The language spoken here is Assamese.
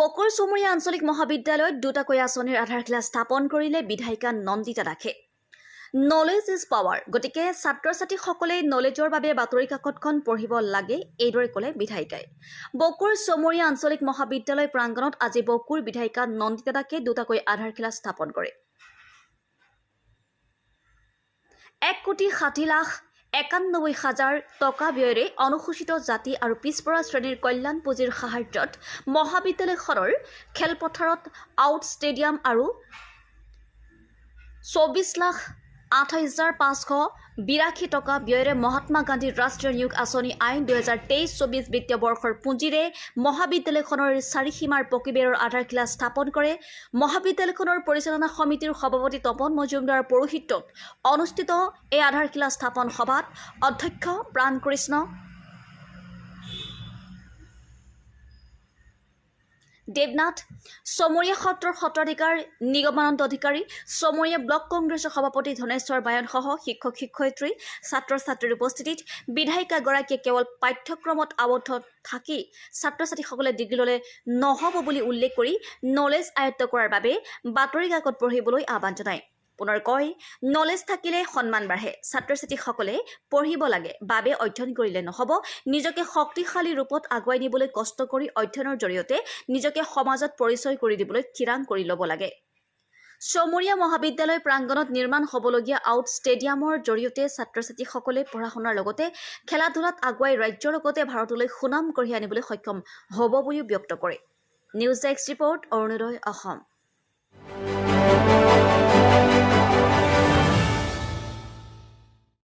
বকুৰ চুমুৰীয়া আঞ্চলিক মহাবিদ্যালয়ত দুটাকৈ আঁচনিৰ আধাৰশিলা স্থাপন কৰিলে বিধায়িকা নন্দিতা দাসে। নলেজ ইজ পাৱাৰ, গতিকে ছাত্ৰ ছাত্ৰীসকলে নলেজৰ বাবে বাতৰি কাকতখন পঢ়িব লাগে, এইদৰে ক'লে বিধায়িকাই। বকুৰ চুমুৰীয়া আঞ্চলিক মহাবিদ্যালয় প্ৰাংগণত আজি বকুৰ বিধায়িকা নন্দিতা দাসে দুটাকৈ আধাৰশিলা স্থাপন কৰে। 1,60,91,000 টকা ব্যয়েৰে অনুসূচিত জাতি আৰু পিছপৰা শ্ৰেণীৰ কল্যাণ পুঁজিৰ সাহায্যত মহাবিদ্যালয়খনৰ খেলপথাৰত আউট ষ্টেডিয়াম আৰু 24,28,582 টকা ব্যয়েৰে মহাত্মা গান্ধী ৰাষ্ট্ৰীয় নিয়োগ আঁচনি আইন 2023-24 বিত্তীয় বৰ্ষৰ পুঁজিৰে মহাবিদ্যালয়খনৰ চাৰিসীমাৰ পকীবেৰৰ আধাৰশিলা স্থাপন কৰে। মহাবিদ্যালয়খনৰ পৰিচালনা সমিতিৰ সভাপতি তপন মজুমদাৰৰ পৌৰোহিত্যত অনুষ্ঠিত এই আধাৰশিলা স্থাপন সভাত অধ্যক্ষ প্ৰাণকৃষ্ণ দেৱনাথ, চমৰীয়া সত্ৰৰ সত্ৰাধিকাৰ নিগমানন্দ অধিকাৰী, চমৰীয়া ব্লক কংগ্ৰেছৰ সভাপতি ধনেশ্বৰ বায়নসহ শিক্ষক শিক্ষয়িত্ৰী, ছাত্ৰ ছাত্ৰীৰ উপস্থিতিত বিধায়িকাগৰাকীয়ে কেৱল পাঠ্যক্ৰমত আবদ্ধ থাকি ছাত্ৰ ছাত্ৰীসকলে ডিগ্ৰী ল'লে নহ'ব বুলি উল্লেখ কৰি নলেজ আয়ত্ত কৰাৰ বাবে বাতৰি কাকত পঢ়িবলৈ আহ্বান জনায়। পুনৰ কয়, নলেজ থাকিলে সন্মান বাঢ়ে। ছাত্ৰ ছাত্ৰীসকলে পঢ়িব লাগে বাবে অধ্যয়ন কৰিলে নহ'ব, নিজকে শক্তিশালী ৰূপত আগুৱাই নিবলৈ কষ্ট কৰি অধ্যয়নৰ জৰিয়তে নিজকে সমাজত পৰিচয় কৰি দিবলৈ থিৰাং কৰি ল'ব লাগে। চমৰীয়া মহাবিদ্যালয় প্ৰাংগণত নিৰ্মাণ হ'বলগীয়া আউট ষ্টেডিয়ামৰ জৰিয়তে ছাত্ৰ ছাত্ৰীসকলে পঢ়া শুনাৰ লগতে খেলা ধূলাত আগুৱাই ৰাজ্যৰ লগতে ভাৰতলৈ সুনাম কঢ়িয়াই আনিবলৈ সক্ষম হ'ব বুলিও ব্যক্ত কৰে। News desk report, Arunodoy Assam.